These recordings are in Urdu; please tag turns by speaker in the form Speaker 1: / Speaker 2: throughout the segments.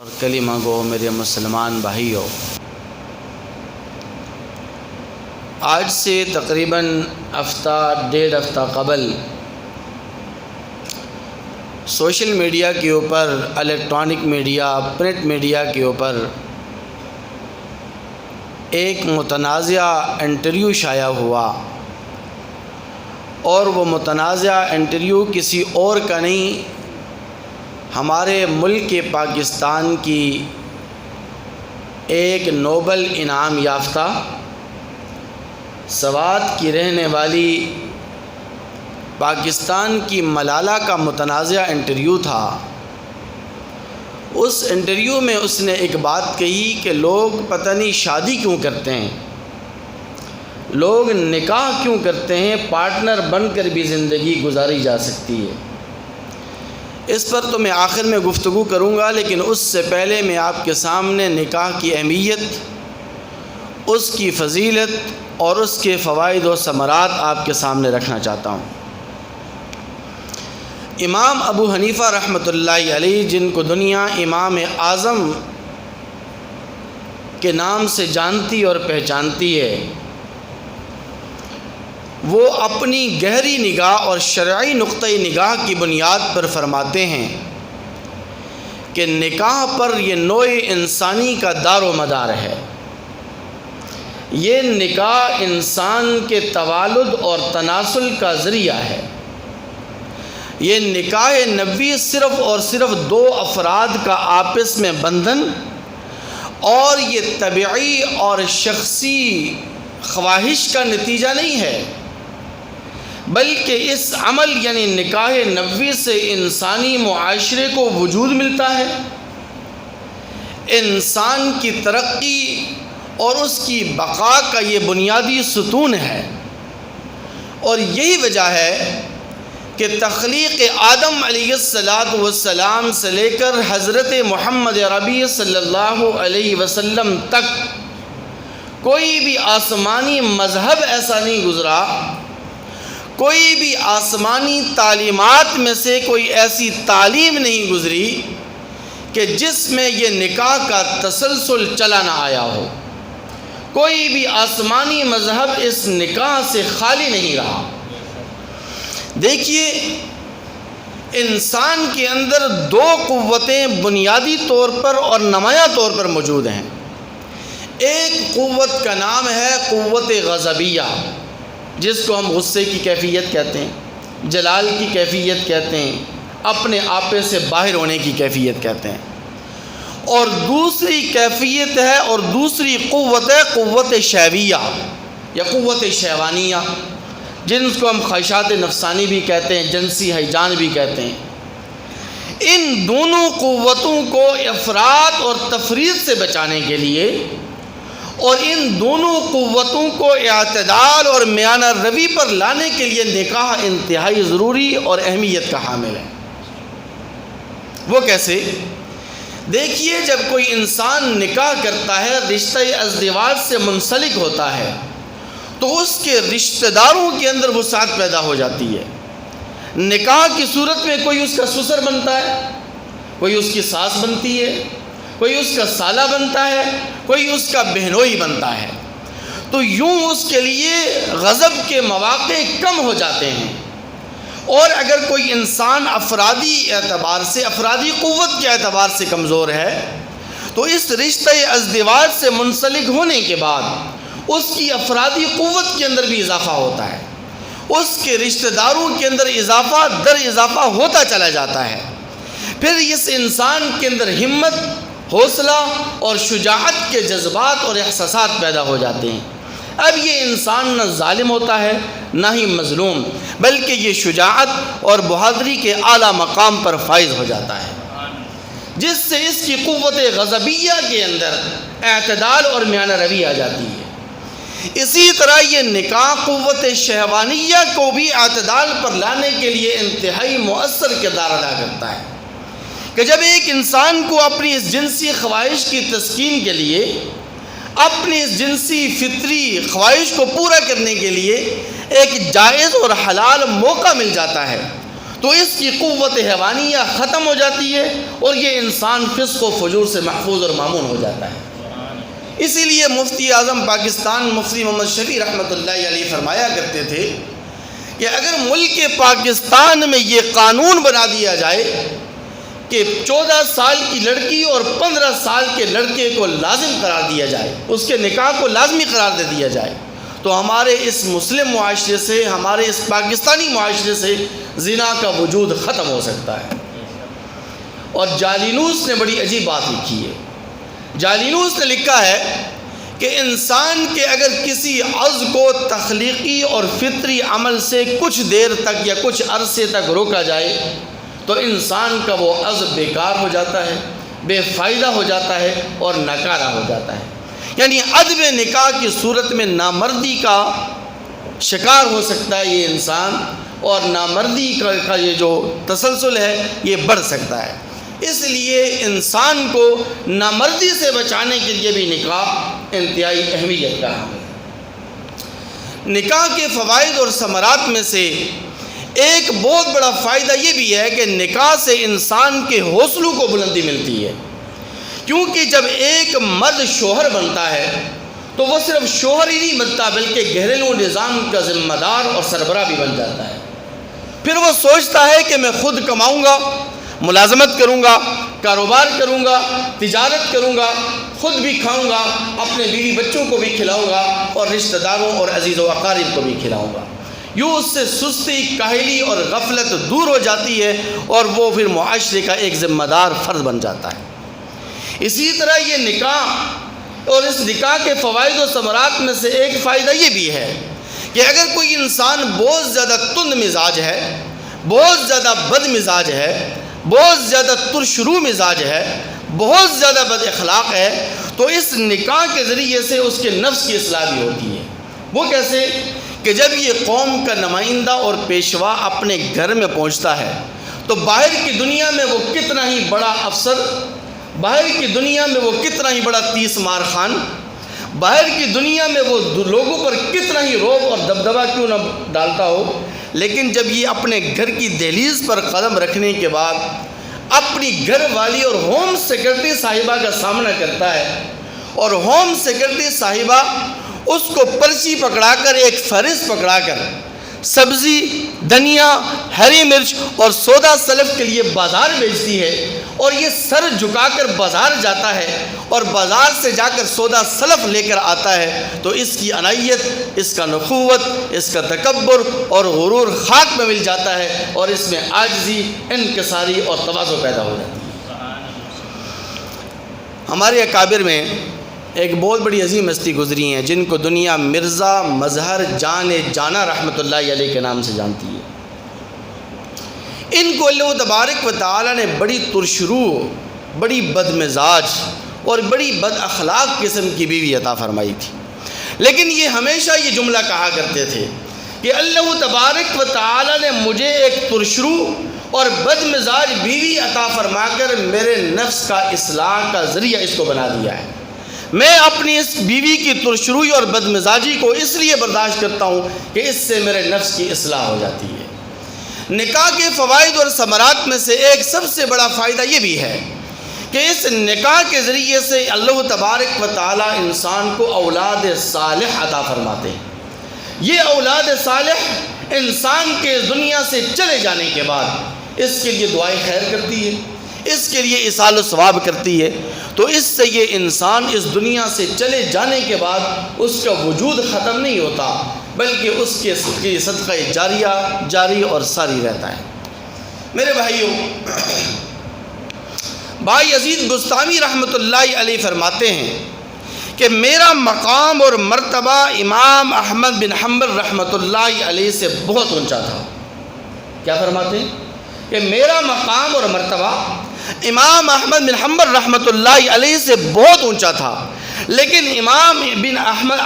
Speaker 1: اور کلمہ گو میرے مسلمان بھائیو، آج سے تقریباً ڈیڑھ ہفتہ قبل سوشل میڈیا کے اوپر، الیکٹرانک میڈیا، پرنٹ میڈیا کے اوپر ایک متنازع انٹرویو شائع ہوا، اور وہ متنازع انٹرویو کسی اور کا نہیں، ہمارے ملک پاکستان کی ایک نوبل انعام یافتہ سوات کی رہنے والی پاکستان کی ملالہ کا متنازع انٹرویو تھا۔ اس انٹرویو میں اس نے ایک بات کہی کہ لوگ پتہ نہیں شادی کیوں کرتے ہیں، لوگ نکاح کیوں کرتے ہیں، پارٹنر بن کر بھی زندگی گزاری جا سکتی ہے۔ اس پر تو میں آخر میں گفتگو کروں گا، لیکن اس سے پہلے میں آپ کے سامنے نکاح کی اہمیت، اس کی فضیلت اور اس کے فوائد و ثمرات آپ کے سامنے رکھنا چاہتا ہوں۔ امام ابو حنیفہ رحمۃ اللہ علیہ، جن کو دنیا امام اعظم کے نام سے جانتی اور پہچانتی ہے، وہ اپنی گہری نگاہ اور شرعی نقطۂ نگاہ کی بنیاد پر فرماتے ہیں کہ نکاح پر یہ نوع انسانی کا دار و مدار ہے۔ یہ نکاح انسان کے توالد اور تناسل کا ذریعہ ہے۔ یہ نکاح نبوی صرف اور صرف دو افراد کا آپس میں بندھن اور یہ طبعی اور شخصی خواہش کا نتیجہ نہیں ہے، بلکہ اس عمل یعنی نکاح نبوی سے انسانی معاشرے کو وجود ملتا ہے، انسان کی ترقی اور اس کی بقا کا یہ بنیادی ستون ہے۔ اور یہی وجہ ہے کہ تخلیق آدم علیہ السلام سے لے کر حضرت محمد عربی صلی اللہ علیہ وسلم تک کوئی بھی آسمانی مذہب ایسا نہیں گزرا، کوئی بھی آسمانی تعلیمات میں سے کوئی ایسی تعلیم نہیں گزری کہ جس میں یہ نکاح کا تسلسل چلا نہ آیا ہو۔ کوئی بھی آسمانی مذہب اس نکاح سے خالی نہیں رہا۔ دیکھیے، انسان کے اندر دو قوتیں بنیادی طور پر اور نمایاں طور پر موجود ہیں۔ ایک قوت کا نام ہے قوت غضبیہ، جس کو ہم غصے کی کیفیت کہتے ہیں، جلال کی کیفیت کہتے ہیں، اپنے آپے سے باہر ہونے کی کیفیت کہتے ہیں۔ اور دوسری کیفیت ہے اور دوسری قوت ہے قوت شہویہ یا قوت شہوانیہ، جن کو ہم خواہشات نفسانی بھی کہتے ہیں، جنسی ہیجان بھی کہتے ہیں۔ ان دونوں قوتوں کو افراط اور تفریط سے بچانے کے لیے اور ان دونوں قوتوں کو اعتدال اور میانہ روی پر لانے کے لیے نکاح انتہائی ضروری اور اہمیت کا حامل ہے۔ وہ کیسے؟ دیکھیے، جب کوئی انسان نکاح کرتا ہے، رشتہ ازدواج سے منسلک ہوتا ہے، تو اس کے رشتہ داروں کے اندر وسعت پیدا ہو جاتی ہے۔ نکاح کی صورت میں کوئی اس کا سسر بنتا ہے، کوئی اس کی ساس بنتی ہے، کوئی اس کا سالہ بنتا ہے، کوئی اس کا بہنوئی بنتا ہے۔ تو یوں اس کے لیے غضب کے مواقع کم ہو جاتے ہیں۔ اور اگر کوئی انسان افرادی اعتبار سے، افرادی قوت کے اعتبار سے کمزور ہے، تو اس رشتہ ازدواج سے منسلک ہونے کے بعد اس کی افرادی قوت کے اندر بھی اضافہ ہوتا ہے، اس کے رشتہ داروں کے اندر اضافہ در اضافہ ہوتا چلا جاتا ہے۔ پھر اس انسان کے اندر ہمت، حوصلہ اور شجاعت کے جذبات اور احساسات پیدا ہو جاتے ہیں۔ اب یہ انسان نہ ظالم ہوتا ہے نہ ہی مظلوم، بلکہ یہ شجاعت اور بہادری کے اعلیٰ مقام پر فائز ہو جاتا ہے، جس سے اس کی قوت غضبیہ کے اندر اعتدال اور میانہ روی آ جاتی ہے۔ اسی طرح یہ نکاح قوت شہوانیہ کو بھی اعتدال پر لانے کے لیے انتہائی مؤثر کردار ادا کرتا ہے، کہ جب ایک انسان کو اپنی اس جنسی خواہش کی تسکین کے لیے، اپنی اس جنسی فطری خواہش کو پورا کرنے کے لیے ایک جائز اور حلال موقع مل جاتا ہے، تو اس کی قوت حیوانیہ ختم ہو جاتی ہے اور یہ انسان فسق و فجور سے محفوظ اور مامون ہو جاتا ہے۔ اسی لیے مفتی اعظم پاکستان مفتی محمد شفیع رحمۃ اللہ علیہ فرمایا کرتے تھے کہ اگر ملک پاکستان میں یہ قانون بنا دیا جائے کہ 14 سال کی لڑکی اور 15 سال کے لڑکے کو لازم قرار دیا جائے، اس کے نکاح کو لازمی قرار دے دیا جائے، تو ہمارے اس مسلم معاشرے سے، ہمارے اس پاکستانی معاشرے سے زنا کا وجود ختم ہو سکتا ہے۔ اور جالینوس نے بڑی عجیب بات لکھی ہے۔ جالینوس نے لکھا ہے کہ انسان کے اگر کسی عضو کو تخلیقی اور فطری عمل سے کچھ دیر تک یا کچھ عرصے تک روکا جائے تو انسان کا وہ عضو بیکار ہو جاتا ہے، بے فائدہ ہو جاتا ہے اور ناکارہ ہو جاتا ہے۔ یعنی عدم نکاح کی صورت میں نامردی کا شکار ہو سکتا ہے یہ انسان، اور نامردی کا یہ جو تسلسل ہے یہ بڑھ سکتا ہے۔ اس لیے انسان کو نامردی سے بچانے کے لیے بھی نکاح انتہائی اہمیت کا حامل ہے۔ نکاح کے فوائد اور ثمرات میں سے ایک بہت بڑا فائدہ یہ بھی ہے کہ نکاح سے انسان کے حوصلوں کو بلندی ملتی ہے، کیونکہ جب ایک مرد شوہر بنتا ہے تو وہ صرف شوہر ہی نہیں بنتا بلکہ گھریلو نظام کا ذمہ دار اور سربراہ بھی بن جاتا ہے۔ پھر وہ سوچتا ہے کہ میں خود کماؤں گا، ملازمت کروں گا، کاروبار کروں گا، تجارت کروں گا، خود بھی کھاؤں گا، اپنے بیوی بچوں کو بھی کھلاؤں گا اور رشتہ داروں اور عزیز و اقارب کو بھی کھلاؤں گا۔ یوں اس سے سستی، کاہلی اور غفلت دور ہو جاتی ہے اور وہ پھر معاشرے کا ایک ذمہ دار فرد بن جاتا ہے۔ اسی طرح یہ نکاح اور اس نکاح کے فوائد و ثمرات میں سے ایک فائدہ یہ بھی ہے کہ اگر کوئی انسان بہت زیادہ تند مزاج ہے، بہت زیادہ بد مزاج ہے، بہت زیادہ ترشرو مزاج ہے، بہت زیادہ بد اخلاق ہے، تو اس نکاح کے ذریعے سے اس کے نفس کی اصلاح بھی ہوتی ہے۔ وہ کیسے؟ کہ جب یہ قوم کا نمائندہ اور پیشوا اپنے گھر میں پہنچتا ہے تو باہر کی دنیا میں وہ کتنا ہی بڑا افسر، باہر کی دنیا میں وہ کتنا ہی بڑا تیس مار خان، باہر کی دنیا میں وہ لوگوں پر کتنا ہی رعب اور دبدبہ کیوں نہ ڈالتا ہو، لیکن جب یہ اپنے گھر کی دہلیز پر قدم رکھنے کے بعد اپنی گھر والی اور ہوم سیکرٹری صاحبہ کا سامنا کرتا ہے اور ہوم سیکرٹری صاحبہ اس کو پرچی پکڑا کر، ایک فہرست پکڑا کر سبزی، دھنیا، ہری مرچ اور سودا سلف کے لیے بازار بھیجتی ہے اور یہ سر جھکا کر بازار جاتا ہے اور بازار سے جا کر سودا سلف لے کر آتا ہے، تو اس کی عنایت، اس کا نخوت، اس کا تکبر اور غرور خاک میں مل جاتا ہے اور اس میں عاجزی، انکساری اور تواضع پیدا ہو جاتی ہے۔ ہمارے اکابر میں ایک بہت بڑی عظیم ہستی گزری ہیں جن کو دنیا مرزا مظہر جان جانا رحمۃ اللہ علیہ کے نام سے جانتی ہے۔ ان کو اللہ تبارک و تعالیٰ نے بڑی ترشرو، بڑی بد مزاج اور بڑی بد اخلاق قسم کی بیوی عطا فرمائی تھی، لیکن یہ ہمیشہ یہ جملہ کہا کرتے تھے کہ اللہ تبارک و تعالیٰ نے مجھے ایک ترشرو اور بد مزاج بیوی عطا فرما کر میرے نفس کا اصلاح کا ذریعہ اس کو بنا دیا ہے۔ میں اپنی اس بیوی کی ترشروئی اور بد مزاجی کو اس لیے برداشت کرتا ہوں کہ اس سے میرے نفس کی اصلاح ہو جاتی ہے۔ نکاح کے فوائد اور ثمرات میں سے ایک سب سے بڑا فائدہ یہ بھی ہے کہ اس نکاح کے ذریعے سے اللہ تبارک و تعالی انسان کو اولاد صالح عطا فرماتے ہیں۔ یہ اولاد صالح انسان کے دنیا سے چلے جانے کے بعد اس کے لیے دعائیں خیر کرتی ہے، اس کے لیے ایصال و ثواب کرتی ہے، تو اس سے یہ انسان اس دنیا سے چلے جانے کے بعد اس کا وجود ختم نہیں ہوتا بلکہ اس کے صدقہ جاریہ جاری اور ساری رہتا ہے۔ میرے بھائیوں، بھائی عزیز بستامی رحمۃ اللہ علیہ فرماتے ہیں کہ میرا مقام اور مرتبہ امام احمد بن حنبل رحمۃ اللہ علیہ سے بہت اونچا تھا۔ کیا فرماتے ہیں؟ کہ میرا مقام اور مرتبہ امام احمد بن حنبل رحمۃ اللہ علیہ سے بہت اونچا تھا، لیکن امام احمد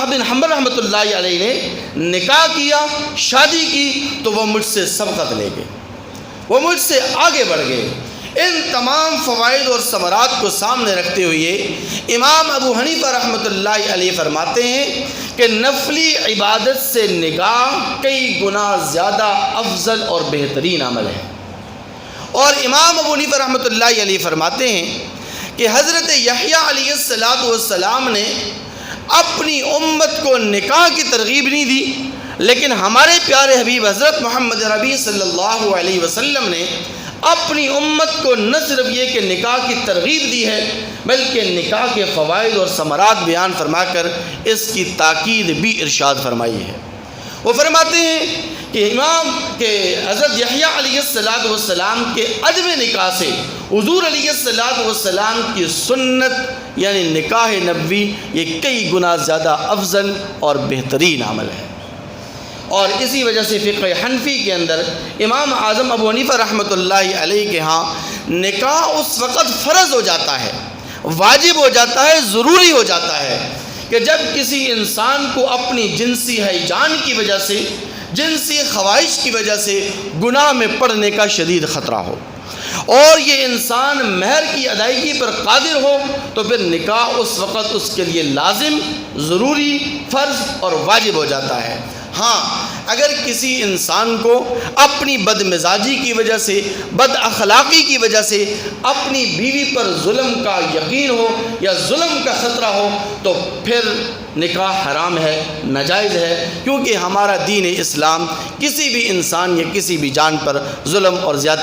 Speaker 1: بن حنبل رحمۃ اللہ علیہ نے نکاح کیا، شادی کی، تو وہ مجھ سے سبقت لے گئے، وہ مجھ سے آگے بڑھ گئے۔ ان تمام فوائد اور ثمرات کو سامنے رکھتے ہوئے امام ابو حنیفہ رحمۃ اللہ علیہ فرماتے ہیں کہ نفلی عبادت سے نکاح کئی گنا زیادہ افضل اور بہترین عمل ہے۔ اور امام ابو حنیفہ رحمۃ اللہ علیہ فرماتے ہیں کہ حضرت یحییٰ علیہ السلام نے اپنی امت کو نکاح کی ترغیب نہیں دی، لیکن ہمارے پیارے حبیب حضرت محمد ربی صلی اللہ علیہ وسلم نے اپنی امت کو نہ صرف یہ کہ نکاح کی ترغیب دی ہے، بلکہ نکاح کے فوائد اور ثمرات بیان فرما کر اس کی تاکید بھی ارشاد فرمائی ہے۔ وہ فرماتے ہیں کہ حضرت یحییٰ علیہ السلام کے عدم نکاح سے حضور علیہ السلام کی سنت یعنی نکاح نبوی یہ کئی گنا زیادہ افضل اور بہترین عمل ہے۔ اور اسی وجہ سے فقہ حنفی کے اندر امام اعظم ابو حنیفہ رحمۃ اللہ علیہ کے ہاں نکاح اس وقت فرض ہو جاتا ہے، واجب ہو جاتا ہے، ضروری ہو جاتا ہے کہ جب کسی انسان کو اپنی جنسی ہیجان کی وجہ سے، جنسی خواہش کی وجہ سے گناہ میں پڑنے کا شدید خطرہ ہو اور یہ انسان مہر کی ادائیگی پر قادر ہو، تو پھر نکاح اس وقت اس کے لیے لازم، ضروری، فرض اور واجب ہو جاتا ہے۔ ہاں، اگر کسی انسان کو اپنی بد مزاجی کی وجہ سے، بد اخلاقی کی وجہ سے اپنی بیوی پر ظلم کا یقین ہو یا ظلم کا خطرہ ہو، تو پھر نکاح حرام ہے، ناجائز ہے، کیونکہ ہمارا دین اسلام کسی بھی انسان یا کسی بھی جان پر ظلم اور زیادتی